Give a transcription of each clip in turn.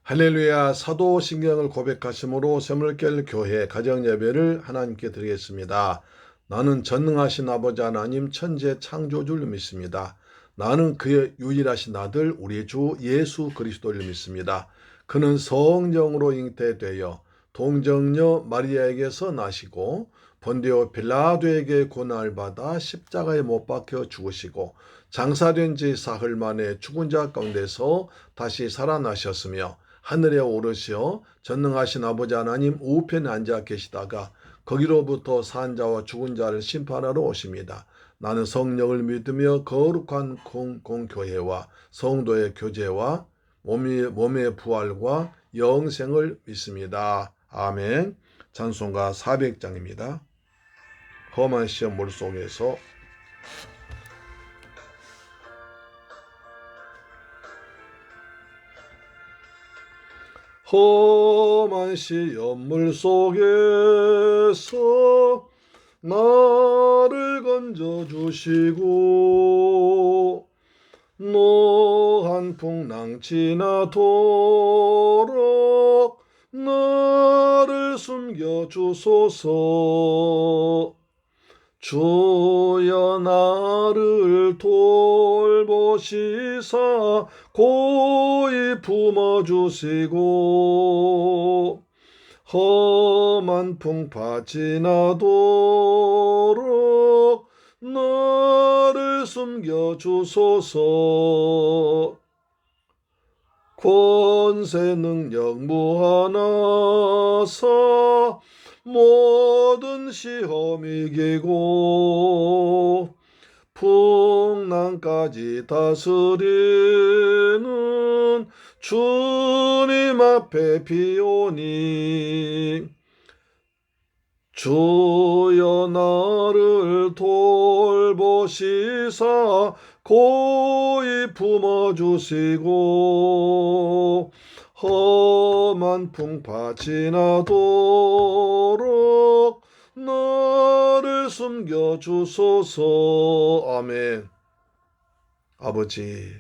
할렐루야. 사도신경을 고백하심으로 샘물결 교회 가정예배를 하나님께 드리겠습니다. 나는 전능하신 아버지 하나님 천재 창조주를 믿습니다. 나는 그의 유일하신 아들 우리 주 예수 그리스도를 믿습니다. 그는 성령으로 잉태되어 동정녀 마리아에게서 나시고 본디오 빌라도에게 고난을 받아 십자가에 못 박혀 죽으시고 장사된 지 사흘 만에 죽은 자 가운데서 다시 살아나셨으며 하늘에 오르시어 전능하신 아버지 하나님 우편에 앉아 계시다가 거기로부터 산 자와 죽은 자를 심판하러 오십니다. 나는 성령을 믿으며 거룩한 공교회와 성도의 교제와 몸의 부활과 영생을 믿습니다. 아멘. 찬송가 400장입니다. 험한 시험 물속에서 험한 시험 물속에서 나를 건져주시고 노한 풍랑 지나도록 나를 숨겨주소서. 주여 나를 돌보시사 고이 품어주시고 험한 풍파 지나도록 나를 숨겨주소서. 권세 능력 무한하사 모든 시험 이기고 풍랑까지 다스리는 주님 앞에 비오니 주여 나를 돌보시사 고이 품어주시고 험한 풍파 지나도록 나를 숨겨주소서. 아멘. 아버지,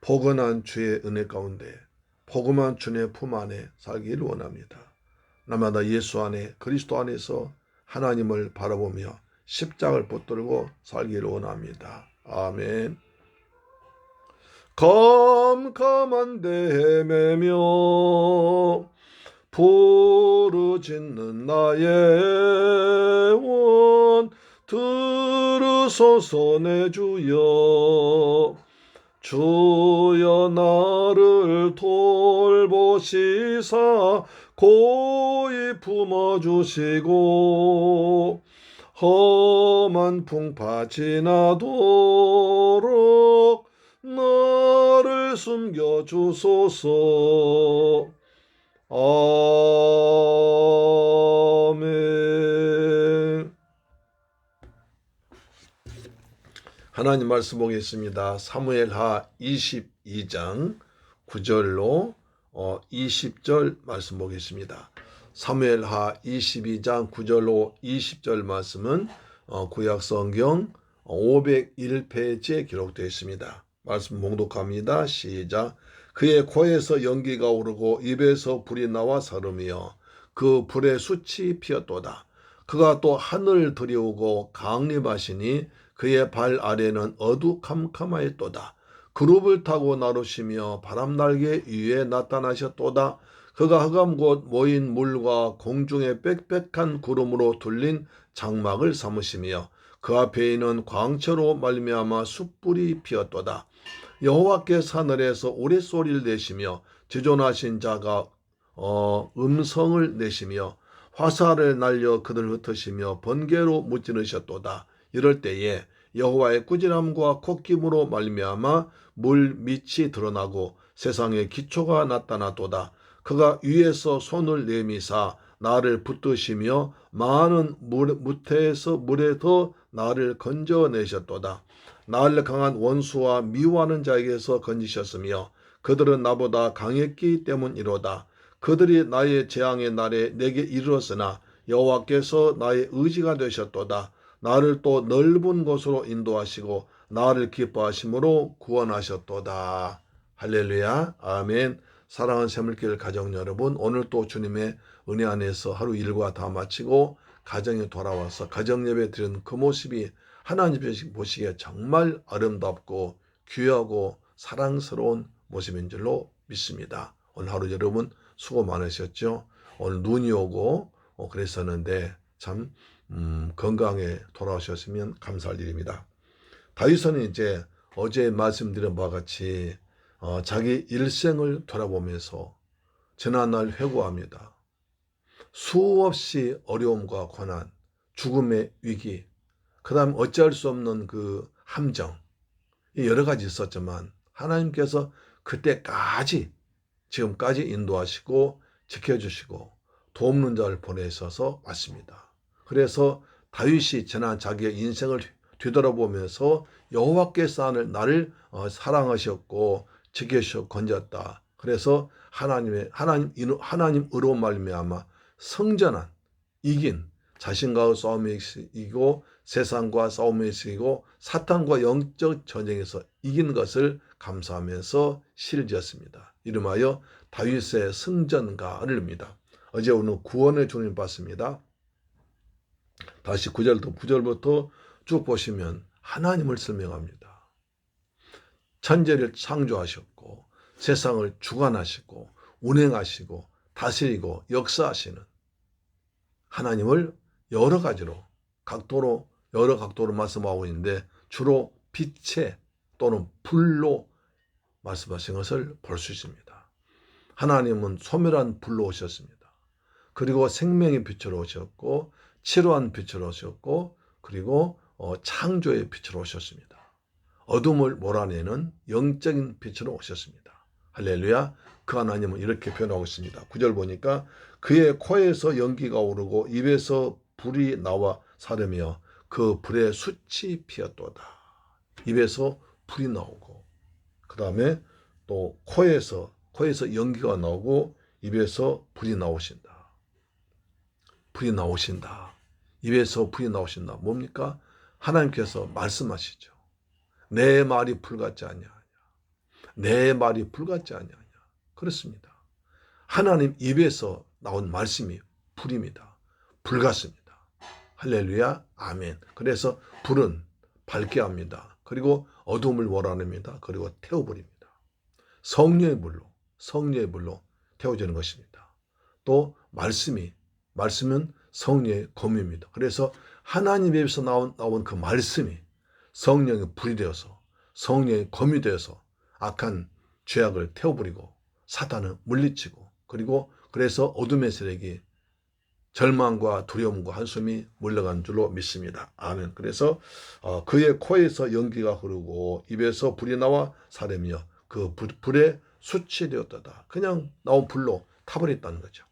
포근한 주의 은혜 가운데 포근한 주의 품 안에 살기를 원합니다. 날마다 예수 안에 그리스도 안에서 하나님을 바라보며 십자가를 붙들고 살기를 원합니다. 아멘. 캄캄한데 헤매며 부르짖는 나의 원 들으소서 내 주여. 주여 나를 돌보시사 고이 품어주시고 험한 풍파 지나도록 나를 숨겨주소서. 아멘. 하나님 말씀 보겠습니다. 사무엘하 22장 9절로 20절 말씀 보겠습니다. 사무엘하 22장 9절로 20절 말씀은 구약성경 501페이지에 기록되어 있습니다. 말씀 봉독합니다. 시작. 그의 코에서 연기가 오르고 입에서 불이 나와 사르며 그 불의 숯이 피었도다. 그가 또 하늘을 들이우고 강림하시니 그의 발 아래는 어두캄캄하였도다. 그룹을 타고 나르시며 바람날개 위에 나타나셨도다. 그가 흑암 곳 모인 물과 공중의 빽빽한 구름으로 둘린 장막을 삼으시며 그 앞에 있는 광채로 말미암아 숯불이 피었도다. 여호와께서 하늘에서 우레소리를 내시며 지존하신 자가 음성을 내시며 화살을 날려 그들을 흩으시며 번개로 무찌르셨도다. 이럴 때에 여호와의 꾸지람과 콧김으로 말미암아 물 밑이 드러나고 세상에 기초가 나타나도다. 그가 위에서 손을 내미사 나를 붙드시며 많은 무태에서 물에 더 나를 건져내셨도다. 나를 강한 원수와 미워하는 자에게서 건지셨으며 그들은 나보다 강했기 때문이로다. 그들이 나의 재앙의 날에 내게 이르렀으나 여호와께서 나의 의지가 되셨도다. 나를 또 넓은 곳으로 인도하시고 나를 기뻐하심으로 구원하셨도다. 할렐루야. 아멘. 사랑하는 새물길 가정 여러분, 오늘 또 주님의 은혜 안에서 하루 일과 다 마치고 가정에 돌아와서 가정 예배 드리는 그 모습이 하나님 보시기에 정말 아름답고 귀하고 사랑스러운 모습인 줄로 믿습니다. 오늘 하루 여러분 수고 많으셨죠? 오늘 눈이 오고 그랬었는데 참 건강에 돌아오셨으면 감사할 일입니다. 다윗은 이제 어제 말씀드린 바와 같이 자기 일생을 돌아보면서 지난날 회고합니다. 수없이 어려움과 고난, 죽음의 위기, 그 다음 어찌할 수 없는 그 함정, 여러 가지 있었지만 하나님께서 그때까지 지금까지 인도하시고 지켜주시고 돕는 자를 보내셔서 왔습니다. 그래서 다윗이 지난 자기의 인생을 뒤돌아보면서 여호와께서 나를 사랑하셨고 지켜주셔 건졌다. 그래서 하나님으로 말미암아 성전한 이긴 자신과의 싸움에 이기고 세상과 싸움에 이기고 사탄과 영적 전쟁에서 이긴 것을 감사하면서 시를 지었습니다. 이름하여 다윗의 승전가를 릅니다. 어제 오늘 구원의 주님 봤습니다. 다시 9절부터 쭉 보시면 하나님을 설명합니다. 천지를 창조하셨고 세상을 주관하시고 운행하시고 다스리고 역사하시는 하나님을 여러 가지로 여러 각도로 말씀하고 있는데 주로 빛에 또는 불로 말씀하신 것을 볼 수 있습니다. 하나님은 소멸한 불로 오셨습니다. 그리고 생명의 빛으로 오셨고 치료한 빛으로 오셨고 그리고 창조의 빛으로 오셨습니다. 어둠을 몰아내는 영적인 빛으로 오셨습니다. 할렐루야. 그 하나님은 이렇게 표현하고 있습니다. 9절 보니까 그의 코에서 연기가 오르고 입에서 불이 나와 사르며 그 불에 숯이 피었도다. 입에서 불이 나오고 그 다음에 또 코에서 연기가 나오고 입에서 불이 나오신다. 불이 나오신다. 입에서 불이 나오신다. 뭡니까? 하나님께서 말씀하시죠. 내 말이 불같지 아니하냐. 내 말이 불같지 아니하냐. 그렇습니다. 하나님 입에서 나온 말씀이 불입니다. 불 같습니다. 할렐루야. 아멘. 그래서 불은 밝게 합니다. 그리고 어둠을 몰아냅니다. 그리고 태워버립니다. 성령의 불로 태워지는 것입니다. 또 말씀은 성령의 검입니다. 그래서 하나님 입에서 나온 그 말씀이 성령의 불이 되어서 성령의 검이 되어서 악한 죄악을 태워버리고 사탄을 물리치고 그래서 어둠의 세력이 절망과 두려움과 한숨이 물러간 줄로 믿습니다. 아멘. 그래서 그의 코에서 연기가 흐르고 입에서 불이 나와 사르며 그 불에 숯이 되었다. 그냥 나온 불로 타버렸다는 거죠.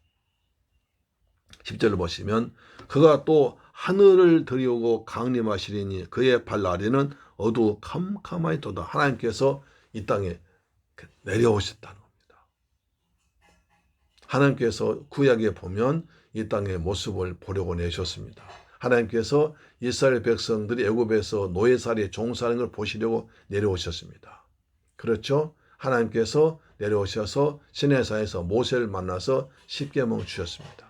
10절을 보시면 그가 또 하늘을 들이오고 강림하시리니 그의 발 아래는 어두컴컴하니 도다. 하나님께서 이 땅에 내려오셨다는 겁니다. 하나님께서 구약에 보면 이 땅의 모습을 보려고 내셨습니다. 하나님께서 이스라엘 백성들이 애굽에서 노예살이 종사하는 걸 보시려고 내려오셨습니다. 그렇죠? 하나님께서 내려오셔서 시내산에서 모세를 만나서 십계명 주셨습니다.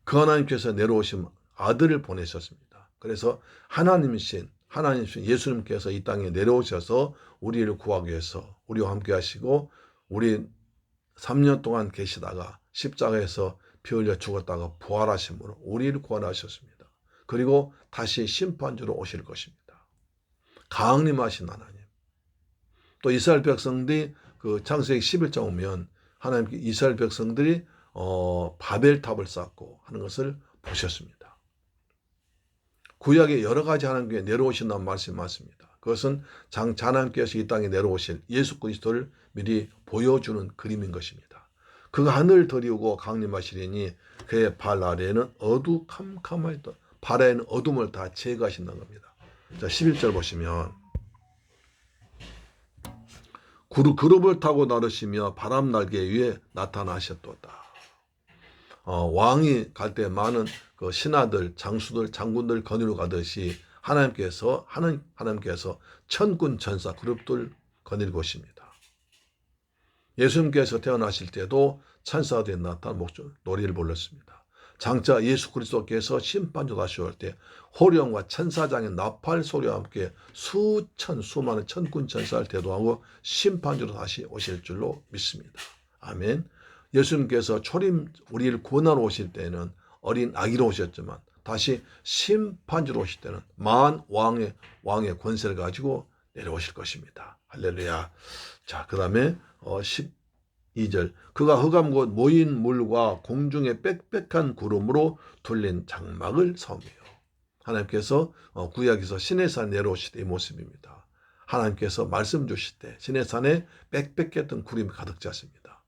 그 하나님께서 내려오신 아들을 보내셨습니다. 그래서 하나님이신 예수님께서 이 땅에 내려오셔서 우리를 구하기 위해서 우리와 함께 하시고 우리 3년 동안 계시다가 십자가에서 피 흘려 죽었다가 부활하심으로 우리를 구원하셨습니다. 그리고 다시 심판주로 오실 것입니다. 강림하신 하나님. 또 이스라엘 백성들이 그 창세기 11장 오면 하나님께 이스라엘 백성들이 바벨탑을 쌓고 하는 것을 보셨습니다. 구약에 여러 가지 하나님께 내려오신다는 말씀이 많습니다. 그것은 하나님께서 이 땅에 내려오실 예수 그리스도를 미리 보여주는 그림인 것입니다. 그가 하늘을 들이우고 강림하시리니 그의 발 아래에는 어두컴컴하였다. 발 아래에는 어둠을 다 제거하신다는 겁니다. 자, 11절 보시면 그룹을 타고 나르시며 바람 날개 위에 나타나셨도다. 왕이 갈 때 많은 그 신하들, 장수들, 장군들 거느리고 가듯이 하나님께서 천군 천사 그룹들 거느리고 오십니다. 예수님께서 태어나실 때도 천사들이 나타나 노래를 불렀습니다. 장차 예수 그리스도께서 심판주 다시 올 때 호령과 천사장의 나팔 소리와 함께 수많은 천군 천사를 대도하고 심판주로 다시 오실 줄로 믿습니다. 아멘. 예수님께서 우리를 구원하러 오실 때는 어린 아기로 오셨지만 다시 심판주로 오실 때는 왕의 권세를 가지고 내려오실 것입니다. 할렐루야. 자, 그 다음에 12절. 그가 흑암 곧 모인 물과 공중의 빽빽한 구름으로 둘린 장막을 섬이요. 하나님께서 구약에서 시내산 내려오실 때 이 모습입니다. 하나님께서 말씀 주실 때 시내산에 빽빽했던 구름이 가득 찼습니다.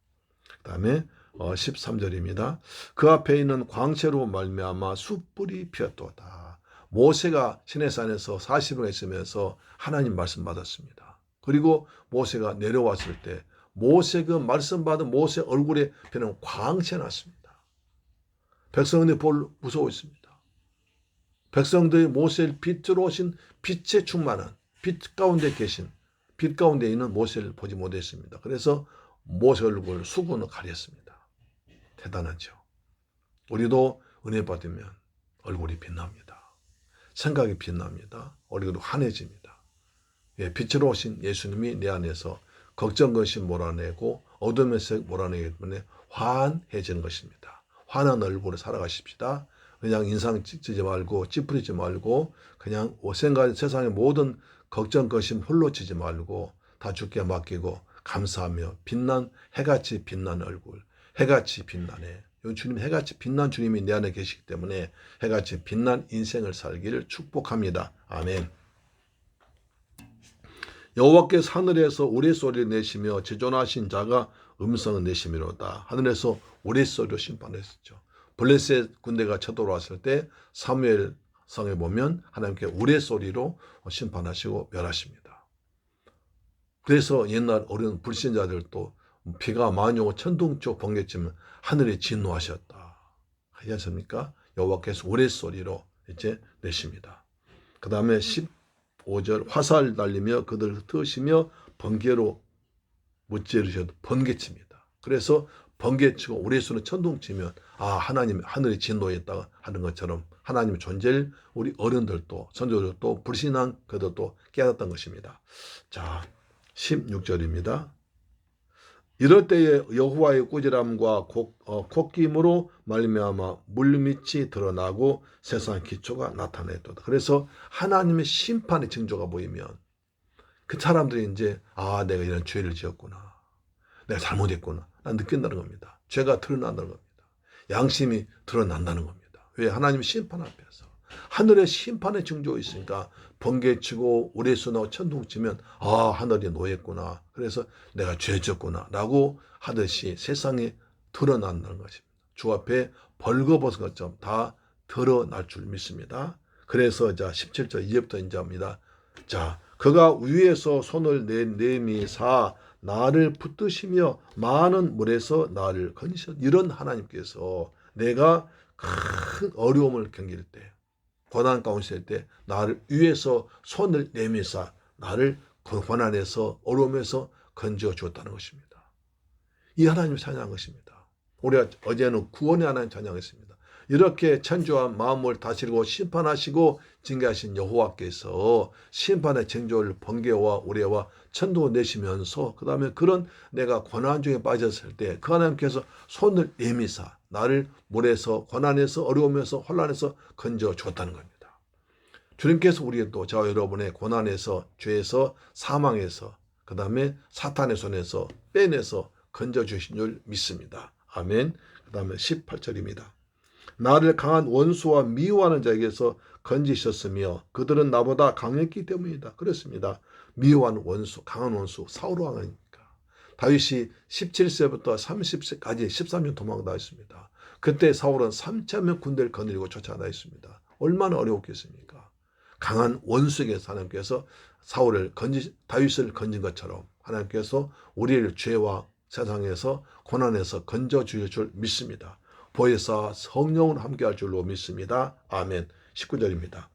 그 다음에 13절입니다. 그 앞에 있는 광채로 말미암아 숯불이 피었도다. 모세가 시내산에서 40일 있으면서 하나님 말씀 받았습니다. 그리고 모세가 내려왔을 때 그 말씀 받은 모세 얼굴에 피는 광채가 났습니다. 백성들이 무서워 있습니다. 백성들이 모세를 빛으로 오신 빛에 충만한 빛 가운데 있는 모세를 보지 못했습니다. 그래서 모세 얼굴을 수건으로 가렸습니다. 대단하죠. 우리도 은혜 받으면 얼굴이 빛납니다. 생각이 빛납니다. 얼굴도 환해집니다. 빛으로 오신 예수님이 내 안에서 걱정 것이 몰아내고 어둠의 색 몰아내기 때문에 환해지는 것입니다. 환한 얼굴로 살아가십시다. 그냥 인상 찌지 말고 찌푸리지 말고 그냥 세상의 모든 걱정 것임 홀로 치지 말고 다 주께 맡기고 감사하며 해같이 빛난 얼굴, 해같이 빛나네. 주님 해같이 빛난 주님이 내 안에 계시기 때문에 해같이 빛난 인생을 살기를 축복합니다. 아멘. 여호와께서 하늘에서 우레소리를 내시며 지존하신 자가 음성을 내시미로다. 하늘에서 우레소리로 심판했었죠. 블레셋 군대가 쳐들어왔을 때 사무엘 성에 보면 하나님께 우레소리로 심판하시고 멸하십니다. 그래서 옛날 어린 불신자들도 비가 많이 오고 천둥쪽 번개치면 하늘에 진노하셨다. 하지 않습니까? 여호와께서 우레소리로 이제 내십니다. 그 다음에 15절 화살 날리며 그들 흩으시며 번개로 무찌르셔도 번개칩니다. 그래서 번개치고 우레소리로 천둥치면 하나님 하늘이 진노했다 하는 것처럼 하나님의 존재를 우리 어른들도 선조들도 불신한 그들도 깨닫던 것입니다. 자, 16절입니다. 이럴 때에 여호와의 꾸지람과 콧김으로 말미암아 물밑이 드러나고 세상 기초가 나타냈도다. 그래서 하나님의 심판의 징조가 보이면 그 사람들이 이제 내가 이런 죄를 지었구나. 내가 잘못했구나. 난 느낀다는 겁니다. 죄가 드러난다는 겁니다. 양심이 드러난다는 겁니다. 왜? 하나님의 심판 앞에서. 하늘의 심판의 징조가 있으니까 번개치고 우레소나고 천둥치면 하늘이 노했구나. 그래서 내가 죄졌구나 라고 하듯이 세상에 드러난다는 것입니다. 주 앞에 벌거벗은 것처럼 다 드러날 줄 믿습니다. 그래서 17절 이제부터 인자입니다. 자, 그가 위에서 손을 내미사 나를 붙드시며 많은 물에서 나를 건지셨. 이런 하나님께서 내가 큰 어려움을 견딜 때 고난 가운데 있을 때 나를 위에서 손을 내미사 나를 고난에서 어려움에서 건져 주었다는 것입니다. 이 하나님을 찬양한 것입니다. 우리가 어제는 구원의 하나님 찬양했습니다. 이렇게 천주와 마음을 다스리고 심판하시고 징계하신 여호와께서 심판의 징조를 번개와 우레와 천둥을 내시면서 그 다음에 그런 내가 고난 중에 빠졌을 때 그 하나님께서 손을 내미사 나를 물에서 고난에서 어려움에서 혼란에서 건져 주었다는 겁니다. 주님께서 우리의 또 저와 여러분의 고난에서 죄에서 사망에서 그 다음에 사탄의 손에서 빼내서 건져 주신 줄 믿습니다. 아멘. 그 다음에 18절입니다. 나를 강한 원수와 미워하는 자에게서 건지셨으며 그들은 나보다 강했기 때문이다. 그렇습니다. 미워하는 원수, 강한 원수, 사울 왕이니까. 다윗이 17세부터 30세까지 13년 도망다녔습니다. 그때 사울은 3,000명 군대를 거느리고 쫓아다녔습니다. 얼마나 어려웠겠습니까? 강한 원수에게서 하나님께서 다윗을 건진 것처럼 하나님께서 우리를 죄와 세상에서 고난에서 건져 주실 줄 믿습니다. 보혜사 성령으로 함께할 줄로 믿습니다. 아멘. 19절입니다.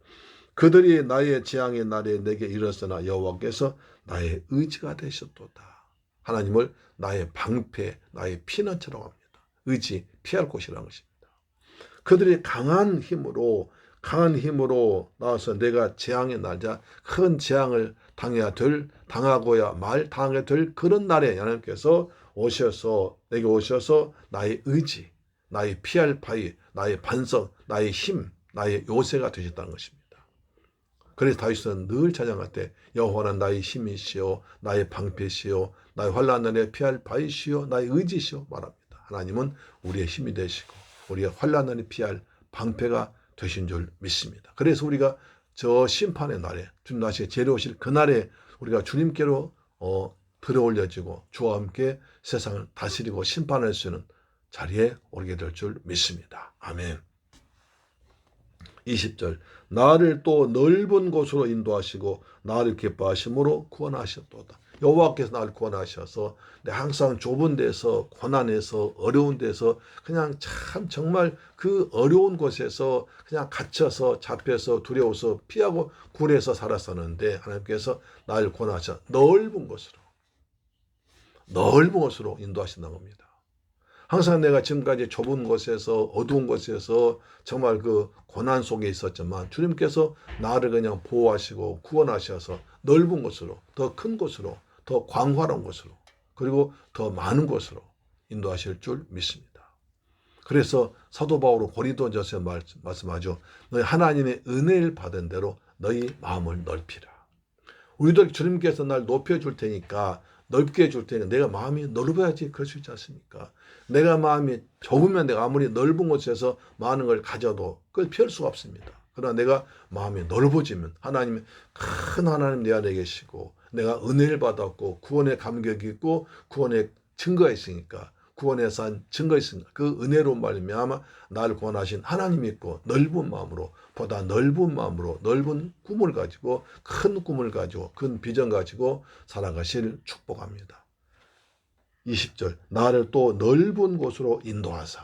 그들이 나의 재앙의 날에 내게 이르렀으나 여호와께서 나의 의지가 되셨도다. 하나님을 나의 방패, 나의 피난처라고 합니다. 의지, 피할 곳이라는 것입니다. 그들이 강한 힘으로 나와서 내가 재앙의 날자 큰 재앙을 당하고야 당하게 될 그런 날에 하나님께서 내게 오셔서 나의 의지, 나의 피할 바위, 나의 반석, 나의 힘, 나의 요새가 되셨다는 것입니다. 그래서 다윗은 늘 찬양할 때 여호와는 나의 힘이시오, 나의 방패시오, 나의 환난 날에 피할 바위시오, 나의 의지시오 말합니다. 하나님은 우리의 힘이 되시고 우리가 환난 날에 피할 방패가 되신 줄 믿습니다. 그래서 우리가 저 심판의 날에 주님 다시 재려오실 그날에 우리가 주님께로 들어올려지고 주와 함께 세상을 다스리고 심판할 수 있는 자리에 오르게 될 줄 믿습니다. 아멘. 20절 나를 또 넓은 곳으로 인도하시고 나를 기뻐하심으로 구원하셨도다. 여호와께서 나를 구원하셔서 항상 좁은 데서 고난에서 어려운 데서 그냥 참 정말 그 어려운 곳에서 그냥 갇혀서 잡혀서 두려워서 피하고 굴에서 살았었는데 하나님께서 나를 구원하셔 넓은 곳으로 인도하신다는 겁니다. 항상 내가 지금까지 좁은 곳에서 어두운 곳에서 정말 그 고난 속에 있었지만 주님께서 나를 그냥 보호하시고 구원하셔서 넓은 곳으로 더 큰 곳으로 더 광활한 곳으로 그리고 더 많은 곳으로 인도하실 줄 믿습니다. 그래서 사도 바울은 고린도전서에 말씀하죠. 너희 하나님의 은혜를 받은 대로 너희 마음을 넓히라. 우리도 주님께서 날 높여줄 테니까 넓게 해줄 테니까 내가 마음이 넓어야지 그럴 수 있지 않습니까? 내가 마음이 좁으면 내가 아무리 넓은 곳에서 많은 걸 가져도 그걸 피할 수가 없습니다. 그러나 내가 마음이 넓어지면 하나님의 큰 하나님 내 안에 계시고 내가 은혜를 받았고 구원의 감격이 있고 구원의 증거가 있으니까 구원의 산 증거 있으니까 그 은혜로 말미암아 나를 구원하신 하나님이 있고 넓은 마음으로 보다 넓은 마음으로 넓은 꿈을 가지고 큰 꿈을 가지고 큰 비전 가지고 살아가실 축복합니다. 20절 나를 또 넓은 곳으로 인도하사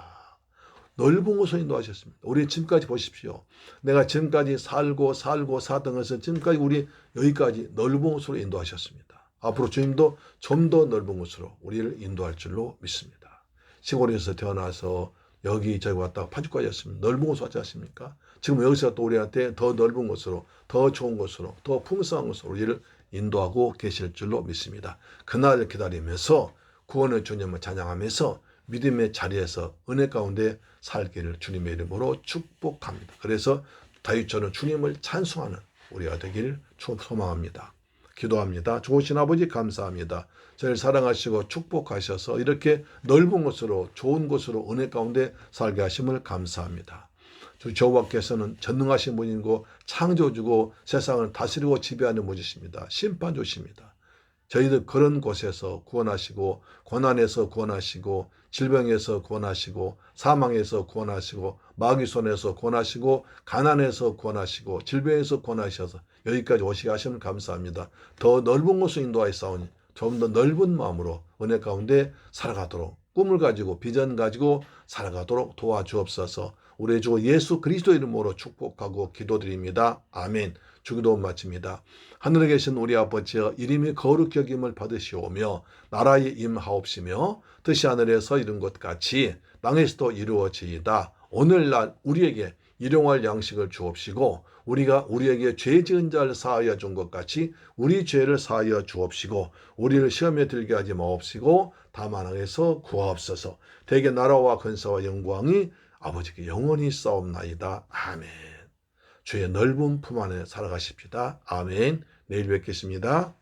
넓은 곳으로 인도하셨습니다. 우리 지금까지 보십시오. 내가 지금까지 살고 사던 것은 지금까지 우리 여기까지 넓은 곳으로 인도하셨습니다. 앞으로 주님도 좀 더 넓은 곳으로 우리를 인도할 줄로 믿습니다. 시골에서 태어나서 여기저기 왔다가 파주까지 왔습니다. 넓은 곳 왔지 않습니까? 지금 여기서 또 우리한테 더 넓은 곳으로 더 좋은 곳으로 더 풍성한 곳으로 우리를 인도하고 계실 줄로 믿습니다. 그날을 기다리면서 구원의 주님을 찬양하면서 믿음의 자리에서 은혜 가운데 살기를 주님의 이름으로 축복합니다. 그래서 다윗처럼 주님을 찬송하는 우리가 되기를 소망합니다. 기도합니다. 좋으신 아버지 감사합니다. 저를 사랑하시고 축복하셔서 이렇게 넓은 곳으로 좋은 곳으로 은혜 가운데 살게 하심을 감사합니다. 주 여호와께서는 전능하신 분이고 창조주고 세상을 다스리고 지배하는 분이십니다. 심판주십니다. 저희들 그런 곳에서 구원하시고 고난에서 구원하시고 질병에서 구원하시고 사망에서 구원하시고 마귀 손에서 구원하시고 가난에서 구원하시고 질병에서 구원하셔서 여기까지 오시게 하시면 감사합니다. 더 넓은 곳으로 인도하시사오니 좀 더 넓은 마음으로 은혜 가운데 살아가도록 꿈을 가지고 비전 가지고 살아가도록 도와주옵소서. 우리 주 예수 그리스도 이름으로 축복하고 기도드립니다. 아멘. 주기도 마칩니다. 하늘에 계신 우리 아버지여 이름이 거룩히 여김을 받으시오며 나라에 임하옵시며 뜻이 하늘에서 이룬 것 같이 땅에서도 이루어지이다. 오늘날 우리에게 일용할 양식을 주옵시고 우리가 우리에게 죄 지은 자를 사하여 준 것 같이 우리 죄를 사하여 주옵시고 우리를 시험에 들게 하지 마옵시고 다만 악에서 구하옵소서. 대개 나라와 권세와 영광이 아버지께 영원히 싸움나이다. 아멘. 주의 넓은 품 안에 살아가십시다. 아멘. 내일 뵙겠습니다.